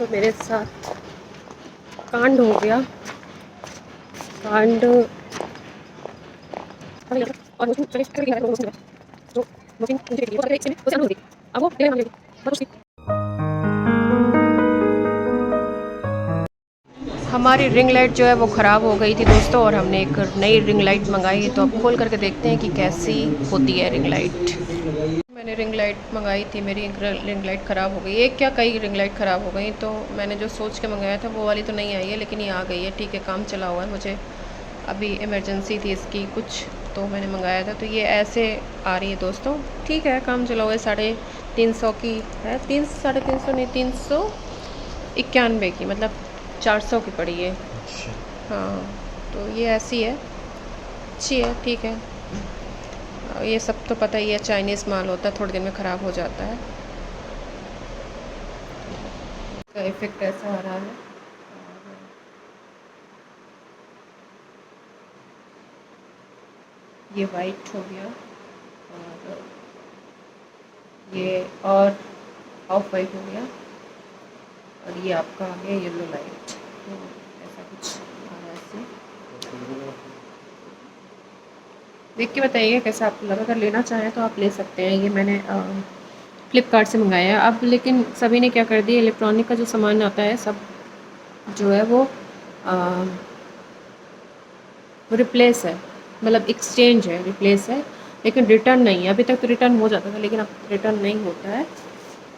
दोस्तों मेरे साथ कांड हो गया। कांड हमारी रिंग लाइट जो है वो ख़राब हो गई थी दोस्तों, और हमने एक नई रिंग लाइट मंगाई है। तो अब खोल करके देखते हैं कि कैसी होती है रिंग लाइट। मैंने रिंग लाइट मंगाई थी, मेरी रिंग लाइट ख़राब हो गई। एक क्या कई रिंग लाइट ख़राब हो गई। तो मैंने जो सोच के मंगाया था वो वाली तो नहीं आई है, लेकिन ये आ गई है। ठीक है, काम चला हुआ है। मुझे अभी इमरजेंसी थी इसकी कुछ, तो मैंने मंगाया था। तो ये ऐसे आ रही है दोस्तों। ठीक है, काम चला हुआ है। 350 की है, 300 नहीं, 391 की, मतलब 400 की पड़ी है। हाँ, तो ये ऐसी है, अच्छी है, ठीक है। ये सब तो पता ही है, चाइनीज़ माल होता है, थोड़े दिन में ख़राब हो जाता है। इसका इफ़ेक्ट ऐसा आ रहा है। ये वाइट हो गया, और ये और ऑफ वाइट हो गया, और ये आपका आ गया येलो लाइट। तो ऐसा कुछ आ रहा है इससे। देख के बताइए कैसा आपको लगा। अगर लेना चाहें तो आप ले सकते हैं। ये मैंने फ़्लिपकार्ट से मंगाया है। अब लेकिन सभी ने क्या कर दिया, इलेक्ट्रॉनिक का जो सामान आता है सब जो है वो रिप्लेस है, मतलब एक्सचेंज है, रिप्लेस है, लेकिन रिटर्न नहीं है। अभी तक तो रिटर्न हो जाता था, लेकिन अब रिटर्न नहीं होता है।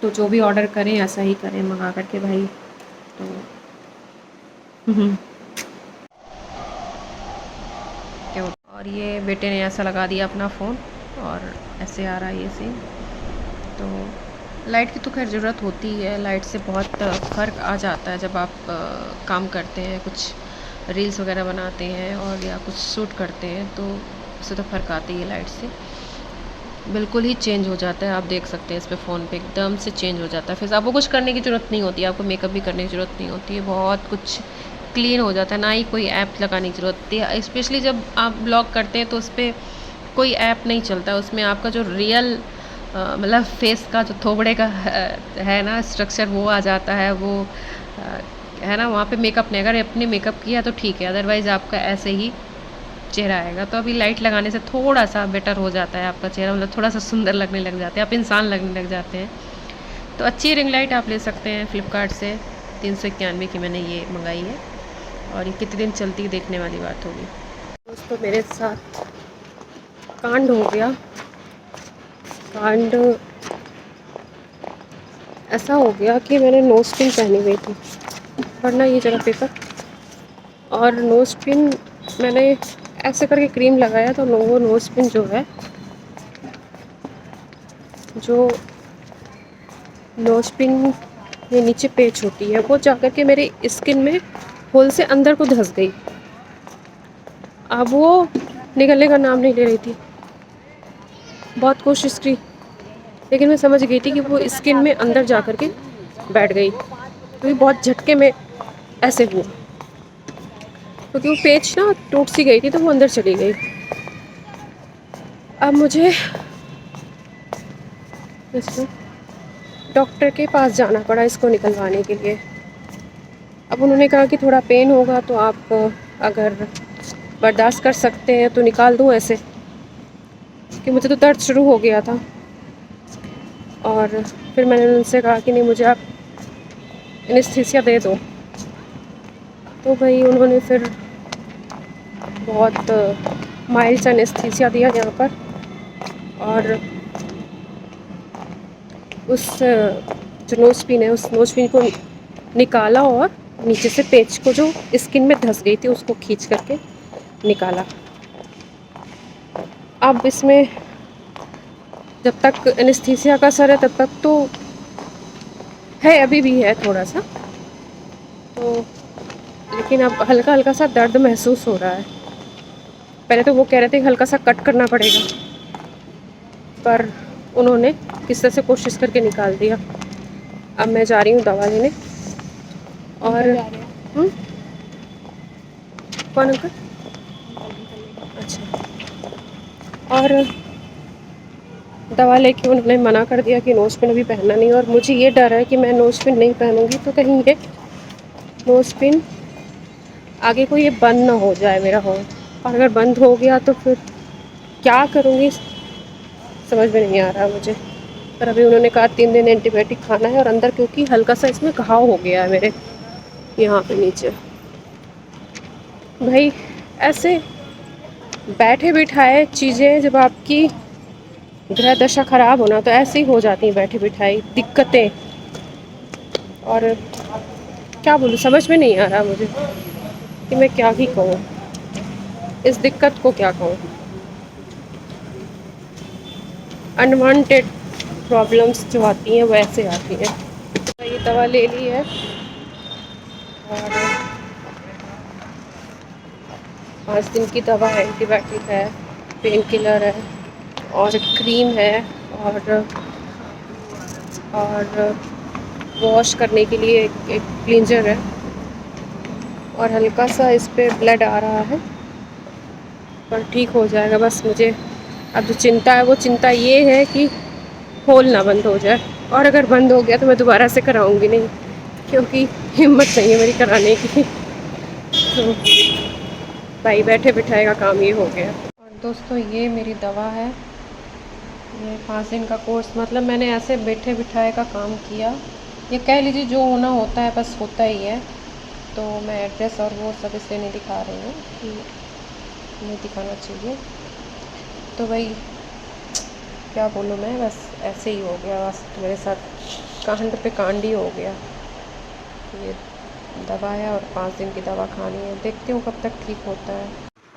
तो जो भी ऑर्डर करें ऐसा ही करें मंगा करके भाई। तो और ये बेटे ने ऐसा लगा दिया अपना फ़ोन, और ऐसे आ रहा है ये सीन। तो लाइट की तो खैर ज़रूरत होती है। लाइट से बहुत फ़र्क आ जाता है जब आप काम करते हैं, कुछ रील्स वगैरह बनाते हैं और या कुछ शूट करते हैं, तो उससे तो फ़र्क आती है लाइट से। बिल्कुल ही चेंज हो जाता है। आप देख सकते हैं इस पे फ़ोन पे एकदम से चेंज हो जाता है। फिर आपको कुछ करने की ज़रूरत नहीं होती है, आपको मेकअप भी करने की ज़रूरत नहीं होती है। बहुत कुछ क्लीन हो जाता है, ना ही कोई ऐप लगाने की ज़रूरत होती है। स्पेशली जब आप ब्लॉग करते हैं तो उस पर कोई ऐप नहीं चलता। उसमें आपका जो रियल मतलब फेस का जो थोबड़े का है ना स्ट्रक्चर, वो आ जाता है। वो है ना, वहाँ पे मेकअप नहीं, अगर अपने मेकअप किया तो ठीक है, अदरवाइज़ आपका ऐसे ही चेहरा आएगा। तो अभी लाइट लगाने से थोड़ा सा बेटर हो जाता है आपका चेहरा, मतलब थोड़ा सा सुंदर लगने लग जाते हैं, आप इंसान लगने लग जाते हैं। तो अच्छी रिंग लाइट आप ले सकते हैं फ़्लिपकार्ट से। 391 की मैंने ये मंगाई है, और ये कितने दिन चलती है देखने वाली बात होगी। दोस्तों मेरे साथ कांड हो गया। कांड ऐसा हो गया कि मैंने नोज पिन पहनी हुई थी, वरना ये जरा पेपर, और नोज पिन मैंने ऐसे करके क्रीम लगाया, तो वो नोज पिन जो है, जो नोज पिन में नीचे पेच होती है, वो जाकर के मेरे स्किन में होल से अंदर को धंस गई। अब वो निकलने का नाम नहीं ले रही थी। बहुत कोशिश की, लेकिन मैं समझ गई थी कि वो स्किन में अंदर जा कर के बैठ गई। तो ये बहुत झटके में ऐसे हुआ, क्योंकि वो पेच ना टूट सी गई थी, तो वो अंदर चली गई। अब मुझे इसको डॉक्टर के पास जाना पड़ा इसको निकलवाने के लिए। अब उन्होंने कहा कि थोड़ा पेन होगा, तो आप अगर बर्दाश्त कर सकते हैं तो निकाल दूँ ऐसे, कि मुझे तो दर्द शुरू हो गया था। और फिर मैंने उनसे कहा कि नहीं, मुझे आप एनेस्थीसिया दे दो। तो भाई उन्होंने फिर बहुत माइल्ड सा एनेस्थीसिया दिया यहाँ पर, और उस जो नोज पिन है, उस नोज पिन को निकाला, और नीचे से पेच को जो स्किन में धंस गई थी उसको खींच करके निकाला। अब इसमें जब तक एनेस्थीसिया का असर है तब तक तो है, अभी भी है थोड़ा सा, तो लेकिन अब हल्का हल्का सा दर्द महसूस हो रहा है। पहले तो वो कह रहे थे कि हल्का सा कट करना पड़ेगा, पर उन्होंने किस तरह से कोशिश करके निकाल दिया। अब मैं जा रही हूँ दवा लेने। और कौन अंकल? अच्छा। और दवा लेके उन्होंने मना कर दिया कि नोज़ पिन अभी पहनना नहीं, और मुझे ये डर है कि मैं नोज़ पिन नहीं पहनूंगी तो कहीं ये नोज़ पिन आगे को ये बंद ना हो जाए मेरा हो, और अगर बंद हो गया तो फिर क्या करूँगी समझ में नहीं आ रहा मुझे। पर अभी उन्होंने कहा 3 दिन एंटीबायोटिक खाना है, और अंदर क्योंकि हल्का सा इसमें घाव हो गया है मेरे यहाँ पे नीचे। भाई ऐसे बैठे बिठाए चीज़ें जब आपकी ग्रह दशा ख़राब होना तो ऐसे ही हो जाती हैं, बैठे बिठाई दिक्कतें। और क्या बोलूँ समझ में नहीं आ रहा मुझे कि मैं क्या ही कहूँ, इस दिक्कत को क्या कहूँ। अनवांटेड प्रॉब्लम्स जो आती हैं वैसे आती हैं। ये दवा ले ली है, और 5 दिन की दवा है, एंटीबायोटिक है, पेन किलर है, और क्रीम है, और वॉश करने के लिए एक क्लींजर है, और हल्का सा इस पे ब्लड आ रहा है, पर ठीक हो जाएगा। बस मुझे अब जो चिंता है वो चिंता ये है कि होल ना बंद हो जाए, और अगर बंद हो गया तो मैं दोबारा से कराऊंगी नहीं, क्योंकि हिम्मत नहीं है मेरी कराने की। तो भाई बैठे बिठाए का काम ये हो गया। और दोस्तों ये मेरी दवा है, ये 5 दिन का कोर्स, मतलब मैंने ऐसे बैठे बिठाए का काम किया, ये कह लीजिए जो होना होता है बस होता ही है। तो मैं एड्रेस और वो सब इसलिए नहीं दिखा रही हूँ कि नहीं दिखाना चाहिए। तो भाई क्या बोलूँ मैं, बस ऐसे ही हो गया, बस मेरे साथ कांड पे कांड ही हो गया। ये दवा है और 5 दिन की दवा खानी है, देखती हूँ कब तक ठीक होता है।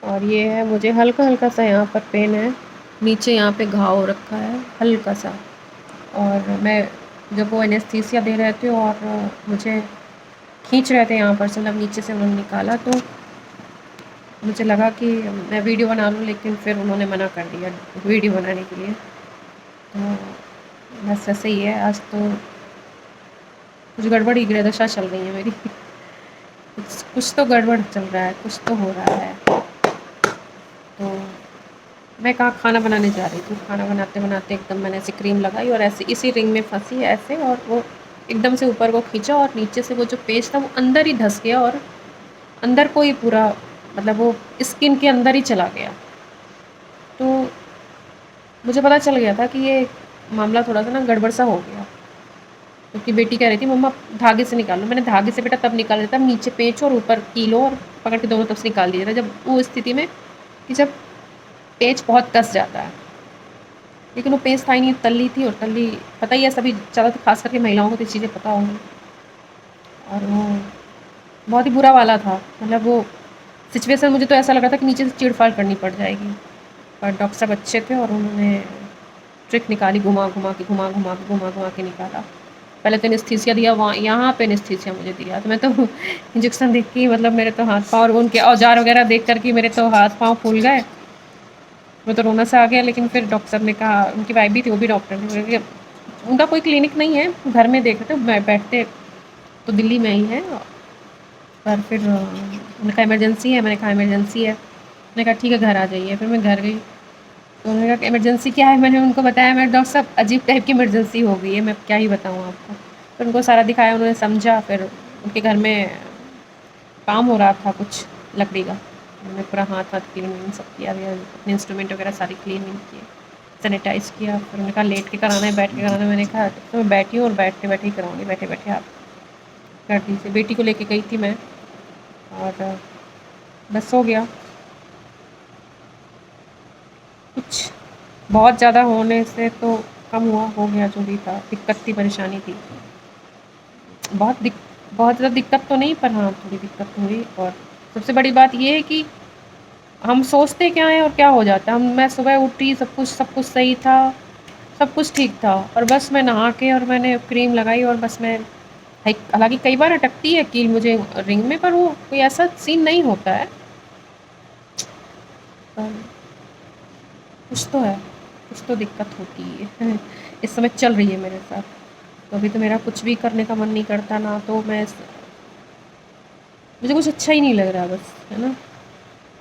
और ये है, मुझे हल्का हल्का सा यहाँ पर पेन है, नीचे यहाँ पे घाव रखा है हल्का सा। और मैं जब वो एनेस्थीसिया दे रहे थे और मुझे खींच रहे थे यहाँ पर से, मतलब नीचे से उन्होंने निकाला, तो मुझे लगा कि मैं वीडियो बना लूँ, लेकिन फिर उन्होंने मना कर दिया वीडियो बनाने के लिए। तो बस ऐसे ही है, आज तो कुछ गड़बड़ ही ग्रह दशा चल रही है मेरी। कुछ तो गड़बड़ चल रहा है, कुछ तो हो रहा है। तो मैं कहाँ खाना बनाने जा रही थी, खाना बनाते बनाते एकदम मैंने ऐसे क्रीम लगाई और ऐसे इसी रिंग में फंसी ऐसे, और वो एकदम से ऊपर को खींचा और नीचे से वो जो पेज था वो अंदर ही धंस गया, और अंदर को ही पूरा, मतलब वो स्किन के अंदर ही चला गया। तो मुझे पता चल गया था कि ये मामला थोड़ा सा ना गड़बड़ सा हो गया, क्योंकि बेटी कह रही थी मम्मा धागे से निकाल लो। मैंने धागे से बेटा तब निकाल देता, नीचे पेंच और ऊपर कीलो और पकड़ के दोनों तरफ से निकाल दिया था, जब वो स्थिति में कि जब पेच बहुत कस जाता है। लेकिन वो पेच था ही नहीं, तल्ली थी, और तल्ली पता ही है सभी ज़्यादा, तो खास करके महिलाओं को तो चीज़ें पता होंगी। और वो बहुत ही बुरा वाला था, मतलब वो सिचुएशन मुझे तो ऐसा लग रहा था कि नीचे से चीड़-फाड़ करनी पड़ जाएगी। पर डॉक्टर साहब अच्छे थे और उन्होंने ट्रिक निकाली, घुमा-घुमा के निकाला। पहले तो एनेस्थीसिया दिया, वहाँ यहाँ पे एनेस्थीसिया मुझे दिया, तो मैं तो इंजेक्शन देख के ही, मतलब मेरे तो हाथ-पाँव और उनके औजार वगैरह देख कर के मेरे तो हाथ-पाँव फूल गए। मुझे तो रोना सा आ गया, लेकिन फिर डॉक्टर साहब ने कहा, उनकी वाइफ़ भी थी, वो भी डॉक्टर थे, उनका कोई क्लिनिक नहीं है, घर में देख रहे थे, बैठते तो दिल्ली में ही हैं। पर फिर उन्होंने कहा इमरजेंसी है, मैंने कहा इमरजेंसी है, उन्होंने कहा ठीक है घर आ जाइए। फिर मैं घर गई, तो उन्होंने कहा इमरजेंसी क्या है, मैंने उनको बताया, मैं डॉक्टर साहब अजीब टाइप की इमरजेंसी हो गई है, मैं क्या ही बताऊँ आपको। फिर उनको सारा दिखाया, उन्होंने समझा। फिर उनके घर में काम हो रहा था कुछ लकड़ी का, उन्होंने पूरा हाथ हाथ क्लीन सब किया, अपने इंस्ट्रूमेंट वगैरह सारी क्लीनिंग किए, सैनिटाइज़ किया। फिर उन्होंने कहा लेट के कराना है, बैठ के कराना है। मैंने कहा तो मैं बैठी हूँ और बैठते बैठे ही कराऊँगी, बैठे बैठे आप कर दीजिए। बेटी को लेके गई थी मैं, और बस हो गया। कुछ बहुत ज़्यादा होने से तो कम हुआ, हो गया जो भी था, दिक्कत थी, परेशानी थी, बहुत ज़्यादा दिक्कत तो नहीं, पर हाँ थोड़ी दिक्कत तो हुई। और सबसे बड़ी बात ये है कि हम सोचते क्या हैं और क्या हो जाता है। हम मैं सुबह उठी, सब कुछ सही था, सब कुछ ठीक था, और बस मैं नहा के और मैंने क्रीम लगाई, और बस मैं, हालाँकि कई बार अटकती है कील मुझे रिंग में, पर वो कोई ऐसा सीन नहीं होता है। पर कुछ तो है, कुछ तो दिक्कत होती है। इस समय चल रही है मेरे साथ। तो अभी तो मेरा कुछ भी करने का मन नहीं करता ना, तो मुझे कुछ अच्छा ही नहीं लग रहा बस, है ना।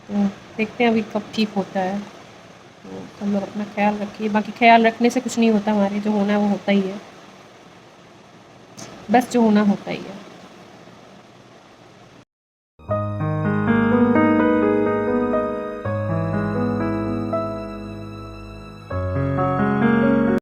तो देखते हैं अभी कब ठीक होता है। तो सब लोग अपना ख्याल रखिए। बाकी ख्याल रखने से कुछ नहीं होता, हमारे जो होना है वो होता ही है, बस जो होना होता ही है।